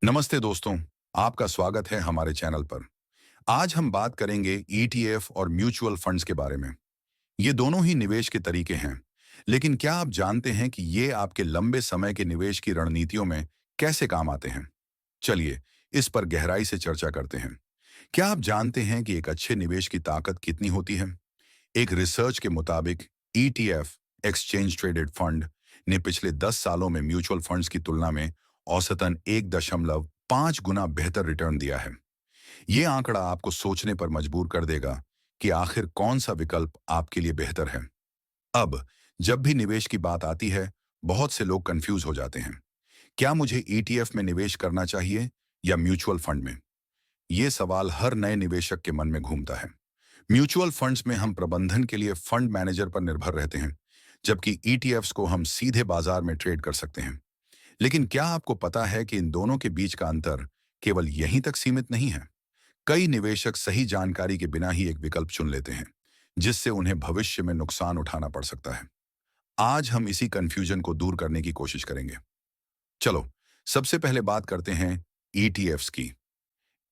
नमस्ते दोस्तों, आपका स्वागत है हमारे चैनल पर। आज हम बात करेंगे ईटीएफ और म्यूचुअल फंड्स के बारे में। ये दोनों ही निवेश के तरीके हैं, लेकिन क्या आप जानते हैं कि ये आपके लंबे समय के निवेश की रणनीतियों में कैसे काम आते हैं? चलिए, इस पर गहराई से चर्चा करते हैं। क्या आप जानते हैं कि एक अच्छे निवेश की ताकत कितनी होती है? एक रिसर्च के मुताबिक ईटीएफ, एक्सचेंज ट्रेडेड फंड, ने पिछले 10 सालों में म्यूचुअल फंड्स की तुलना में औसतन 1.5 गुना बेहतर रिटर्न दिया है। ये आंकड़ा आपको सोचने पर मजबूर कर देगा कि आखिर कौन सा विकल्प आपके लिए बेहतर है। अब जब भी निवेश की बात आती है, बहुत से लोग कंफ्यूज हो जाते हैं। क्या मुझे ईटीएफ में निवेश करना चाहिए या म्यूचुअल फंड में? ये सवाल हर नए निवेशक के मन में घूमता है। म्यूचुअल फंड्स में हम प्रबंधन के लिए फंड मैनेजर पर निर्भर रहते हैं, जबकि ईटीएफ्स को हम सीधे बाजार में ट्रेड कर सकते हैं। लेकिन क्या आपको पता है कि इन दोनों के बीच का अंतर केवल यहीं तक सीमित नहीं है? कई निवेशक सही जानकारी के बिना ही एक विकल्प चुन लेते हैं, जिससे उन्हें भविष्य में नुकसान उठाना पड़ सकता है। आज हम इसी कंफ्यूजन को दूर करने की कोशिश करेंगे। चलो, सबसे पहले बात करते हैं ईटीएफ्स की।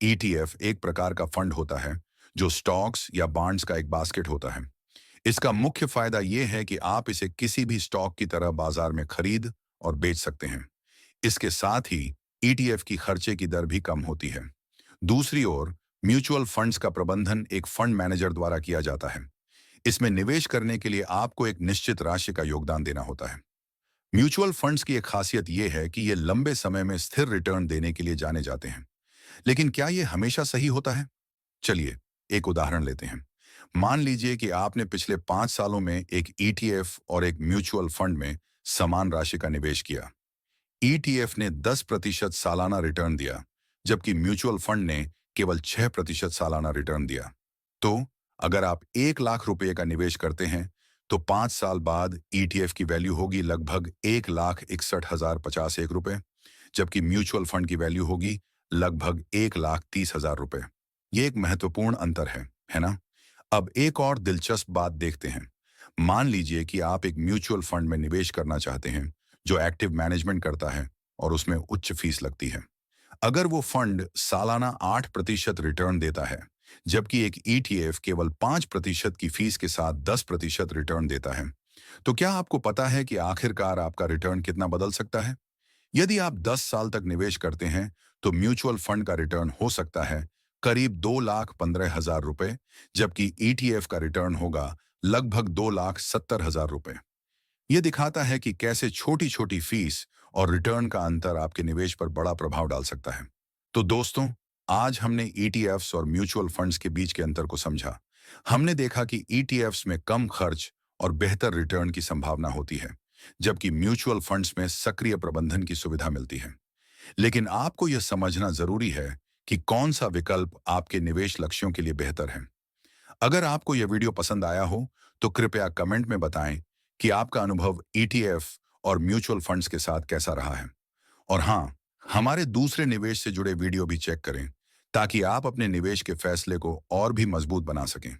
ईटीएफ एक प्रकार का फंड होता है जो स्टॉक्स या बॉन्ड्स का एक बास्केट होता है। इसका मुख्य फायदा यह है कि आप इसे किसी भी स्टॉक की तरह बाजार में खरीद और बेच सकते हैं। इसके साथ ही ईटीएफ की खर्चे की दर भी कम होती है। दूसरी ओर, म्यूचुअल फंड्स का प्रबंधन एक फंड मैनेजर द्वारा किया जाता है। इसमें निवेश करने के लिए आपको एक निश्चित राशि का योगदान देना होता है। म्यूचुअल फंड्स की एक खासियत यह है कि ये लंबे समय में स्थिर रिटर्न देने के लिए जाने जाते हैं। लेकिन क्या ये हमेशा सही होता है? चलिए, एक उदाहरण लेते हैं। मान लीजिए कि आपने पिछले 5 सालों में एक ईटीएफ और एक म्यूचुअल फंड में समान राशि का निवेश किया। ईटीएफ ने 10% सालाना रिटर्न दिया, जबकि म्यूचुअल फंड ने केवल 6% सालाना रिटर्न दिया। तो अगर आप 1 लाख रुपए का निवेश करते हैं, तो 5 साल बाद ईटीएफ की वैल्यू होगी लगभग 1,61,051 रुपए, जबकि म्यूचुअल फंड की वैल्यू होगी लगभग 1,30,000 रुपए। ये एक महत्वपूर्ण अंतर है ना? अब एक और दिलचस्प बात देखते हैं। मान लीजिए कि आप एक म्यूचुअल फंड में निवेश करना चाहते हैं, जो एक्टिव मैनेजमेंट करता है और उसमें उच्च फीस लगती है। अगर वो फंड सालाना 8% रिटर्न देता है, जबकि एक ईटीएफ केवल 5% की फीस के साथ 10% रिटर्न देता है, तो क्या आपको पता है कि आखिरकार आपका रिटर्न कितना बदल सकता है? यदि आप 10 साल तक निवेश करते हैं, तो म्यूचुअल फंड का रिटर्न हो सकता है करीब 2,15,000 रुपए, जबकि ईटीएफ का रिटर्न होगा लगभग 2,70,000 रुपए। ये दिखाता है कि कैसे छोटी छोटी फीस और रिटर्न का अंतर आपके निवेश पर बड़ा प्रभाव डाल सकता है। तो दोस्तों, आज हमने ईटीएफ्स और म्यूचुअल फंड्स के बीच के अंतर को समझा। हमने देखा कि ईटीएफ्स में कम खर्च और बेहतर रिटर्न की संभावना होती है, जबकि म्यूचुअल फंड्स में सक्रिय प्रबंधन की सुविधा मिलती है। लेकिन आपको यह समझना जरूरी है कि कौन सा विकल्प आपके निवेश लक्ष्यों के लिए बेहतर है। अगर आपको यह वीडियो पसंद आया हो, तो कृपया कमेंट में बताएं कि आपका अनुभव ईटीएफ और म्यूचुअल फंड्स के साथ कैसा रहा है। और हाँ, हमारे दूसरे निवेश से जुड़े वीडियो भी चेक करें, ताकि आप अपने निवेश के फैसले को और भी मजबूत बना सकें।